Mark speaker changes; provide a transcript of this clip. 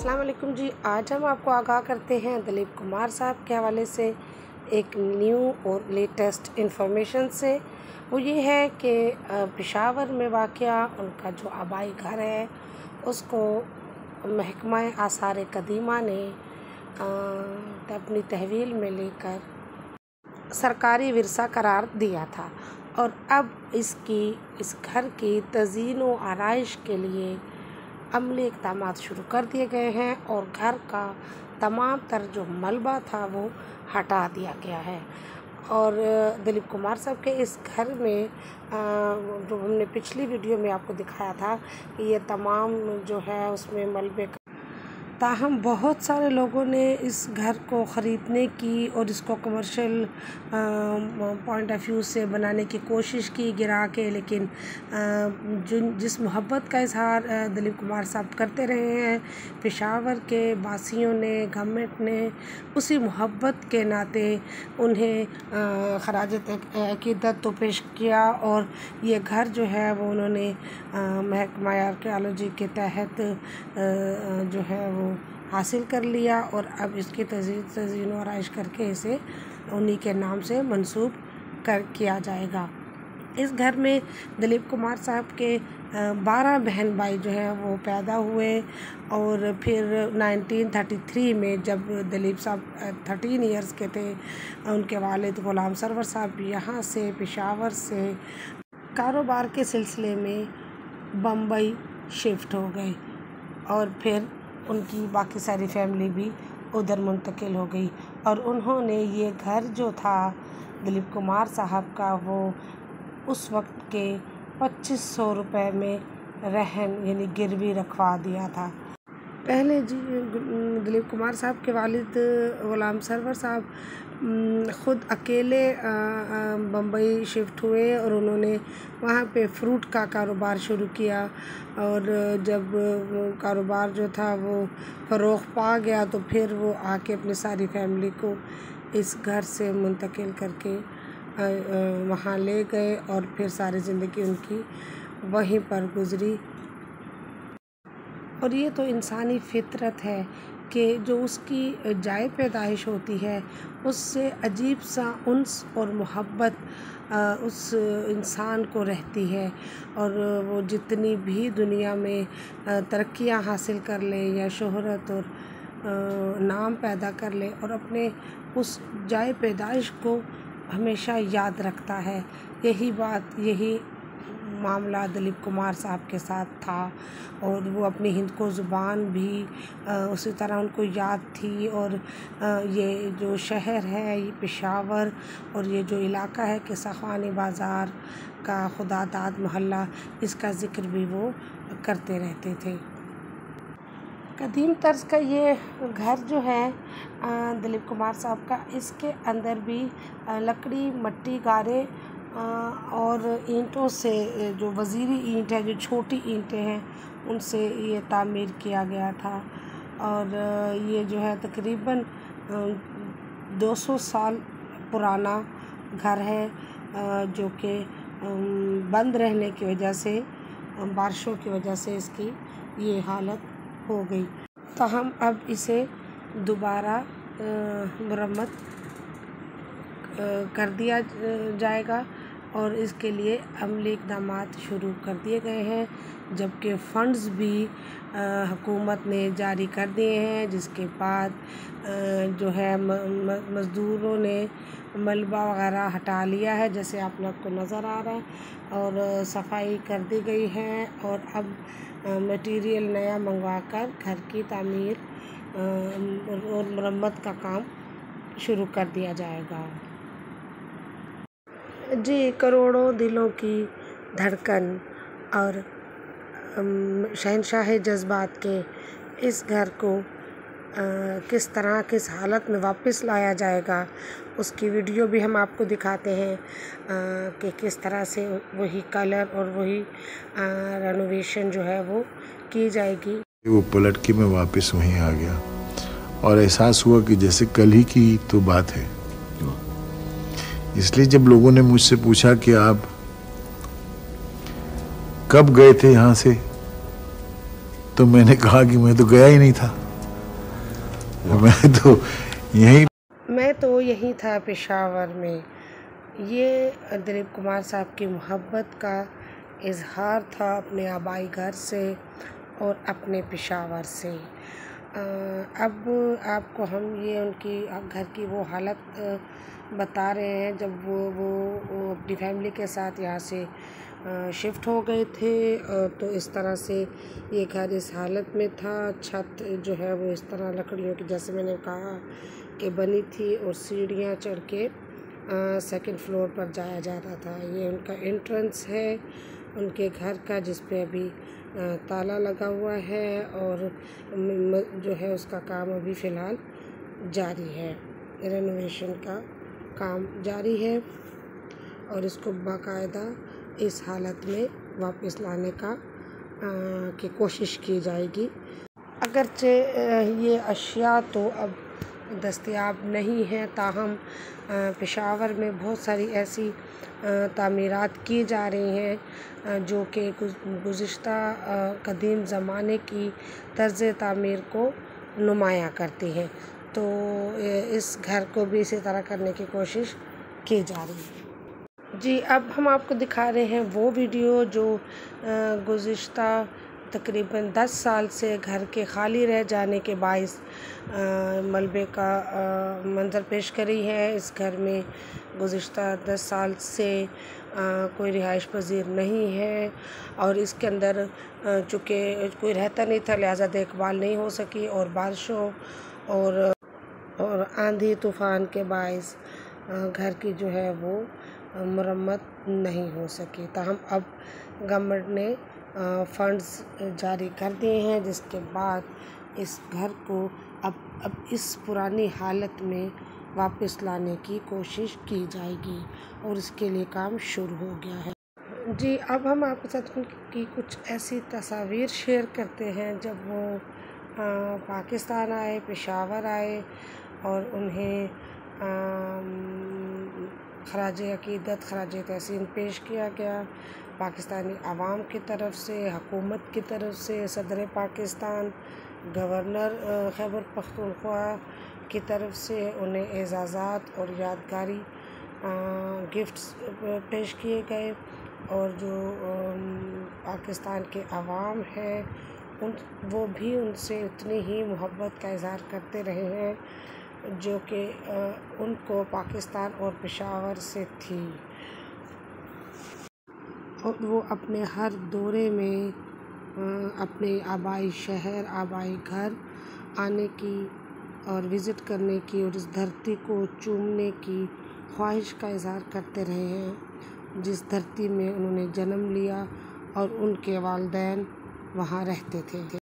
Speaker 1: अस्सलाम वालेकुम जी। आज हम आपको आगाह करते हैं दिलीप कुमार साहब के हवाले से एक न्यू और लेटेस्ट इंफॉर्मेशन से। वो ये है कि पेशावर में वाक़या उनका जो आबाई घर है उसको महकमा आसार कदीमा ने अपनी तहवील में लेकर सरकारी विरसा करार दिया था और अब इस घर की तज़ीन व आराइश के लिए अमली इक़दामात शुरू कर दिए गए हैं और घर का तमाम तर जो मलबा था वो हटा दिया गया है। और दिलीप कुमार साहब के इस घर में जो हमने पिछली वीडियो में आपको दिखाया था कि ये तमाम जो है उसमें मलबे का, ताहम बहुत सारे लोगों ने इस घर को ख़रीदने की और इसको कमर्शियल पॉइंट ऑफ व्यू से बनाने की कोशिश की गिरा के, लेकिन जिस मोहब्बत का इजहार दिलीप कुमार साहब करते रहे हैं, पेशावर के वासियों ने, गवर्नमेंट ने उसी मोहब्बत के नाते उन्हें खराज अक़ीदत तो पेश किया और ये घर जो है वो उन्होंने महकमा आर्कियोलॉजी के तहत जो है वो हासिल कर लिया और अब इसकी तज़ीन और आराइश करके इसे उन्हीं के नाम से मंसूब किया जाएगा। इस घर में दिलीप कुमार साहब के 12 बहन भाई जो है वो पैदा हुए और फिर 1933 में जब दिलीप साहब 13 इयर्स के थे, उनके वालिद ग़ुलाम सरवर साहब यहाँ से पेशावर से कारोबार के सिलसिले में बम्बई शिफ्ट हो गए और फिर उनकी बाकी सारी फैमिली भी उधर मुंतकिल हो गई और उन्होंने ये घर जो था दिलीप कुमार साहब का वो उस वक्त के 2500 रुपये में रहन यानी गिरवी रखवा दिया था। पहले दिलीप कुमार साहब के वालिद ग़ुलाम सरवर साहब ख़ुद अकेले बम्बई शिफ्ट हुए और उन्होंने वहाँ पे फ्रूट का कारोबार शुरू किया और जब कारोबार जो था वो फ़रोग़ पा गया तो फिर वो आके अपनी सारी फैमिली को इस घर से मुंतकिल करके वहाँ ले गए और फिर सारी ज़िंदगी उनकी वहीं पर गुज़री। और ये तो इंसानी फितरत है कि जो उसकी जाए पैदाइश होती है उससे अजीब सा उन्स और मोहब्बत उस इंसान को रहती है और वो जितनी भी दुनिया में तरक्कियां हासिल कर ले या शोहरत और नाम पैदा कर ले और अपने उस जाए पैदाइश को हमेशा याद रखता है। यही मामला दिलीप कुमार साहब के साथ था और वो अपनी हिंद को ज़ुबान भी उसी तरह उनको याद थी और ये जो शहर है ये पेशावर और ये जो इलाका है कि सखानी बाज़ार का खुदादाद मोहल्ला, इसका ज़िक्र भी वो करते रहते थे। कदीम तर्ज का ये घर जो है दिलीप कुमार साहब का, इसके अंदर भी लकड़ी, मट्टी, गारे और ईंटों से, जो वज़ीरी ईंट है, जो छोटी ईंटें हैं, उनसे ये तामीर किया गया था और ये जो है तकरीबन 200 साल पुराना घर है जो कि बंद रहने की वजह से, बारिशों की वजह से इसकी ये हालत हो गई। तो हम अब इसे दोबारा मरम्मत कर दिया जाएगा और इसके लिए अमली इक़दामात शुरू कर दिए गए हैं, जबकि फ़ंड्स भी हुकूमत ने जारी कर दिए हैं, जिसके बाद जो है मज़दूरों ने मलबा वगैरह हटा लिया है, जैसे आप लोग को नज़र आ रहा है, और सफाई कर दी गई है और अब मटीरियल नया मंगवाकर घर की तामीर और मरम्मत का काम शुरू कर दिया जाएगा। जी, करोड़ों दिलों की धड़कन और शहंशाह जज्बात के इस घर को किस तरह, किस हालत में वापस लाया जाएगा, उसकी वीडियो भी हम आपको दिखाते हैं कि किस तरह से वही कलर और वही रेनोवेशन जो है वो की जाएगी।
Speaker 2: वो पलट के मैं वापस वहीं आ गया और एहसास हुआ कि जैसे कल ही की तो बात है। इसलिए जब लोगों ने मुझसे पूछा कि आप कब गए थे यहाँ से, तो मैंने कहा कि मैं तो गया ही नहीं था।
Speaker 1: मैं तो यहीं था पेशावर में। ये दिलीप कुमार साहब की मोहब्बत का इजहार था अपने आबाई घर से और अपने पेशावर से। अब आपको हम ये उनकी घर की वो हालत बता रहे हैं जब वो अपनी फैमिली के साथ यहाँ से शिफ्ट हो गए थे। तो इस तरह से ये घर इस हालत में था। छत जो है वो इस तरह लकड़ियों की, जैसे मैंने कहा, कि बनी थी और सीढ़ियाँ चढ़ के सेकंड फ्लोर पर जाया जाता था। ये उनका एंट्रेंस है उनके घर का, जिस पे अभी ताला लगा हुआ है और जो है उसका काम अभी फ़िलहाल जारी है। रेनोवेशन का काम जारी है और इसको बाकायदा इस हालत में वापस लाने की कोशिश की जाएगी। अगरचे ये अशिया तो अब दस्तयाब नहीं है, ताहम पेशावर में बहुत सारी ऐसी तामीरात की जा रही हैं जो कि गुज़िश्ता कदीम ज़माने की तर्ज़ तामीर को नुमायाँ करती हैं। तो इस घर को भी इसी तरह करने की कोशिश की जा रही है। जी, अब हम आपको दिखा रहे हैं वो वीडियो जो गुज़िश्ता तकरीबन 10 साल से घर के खाली रह जाने के बाइस मलबे का मंज़र पेश कर रही है। इस घर में गुज़िश्ता 10 साल से कोई रिहाइश पज़ीर नहीं है और इसके अंदर चूँकि कोई रहता नहीं था, लिहाजा देखभाल नहीं हो सकी और बारिशों और आंधी तूफ़ान के बाइस घर की जो है वो मरम्मत नहीं हो सकी। ताहम अब गवर्नमेंट ने फंड्स जारी कर दिए हैं, जिसके बाद इस घर को अब इस पुरानी हालत में वापस लाने की कोशिश की जाएगी और इसके लिए काम शुरू हो गया है। जी, अब हम आपके साथ उनकी कुछ ऐसी तस्वीर शेयर करते हैं जब वो पाकिस्तान आए, पेशावर आए और उन्हें खराज अक़ीदत, खराज तहसीन पेश किया गया पाकिस्तानी आवाम की तरफ से, हुकूमत की तरफ से, सदर पाकिस्तान, गवर्नर खैबर पख्तूनख्वा की तरफ से उन्हें एजाज़ात और यादगारी गिफ्ट्स पेश किए गए और जो पाकिस्तान के आवाम है वो भी उनसे उतनी ही मोहब्बत का इज़हार करते रहे हैं जो कि उनको पाकिस्तान और पेशावर से थी। और वो अपने हर दौरे में अपने आबाई शहर, आबाई घर आने की और विज़िट करने की और इस धरती को चूमने की ख्वाहिश का इज़हार करते रहे हैं जिस धरती में उन्होंने जन्म लिया और उनके वालिदैन वहाँ रहते थे।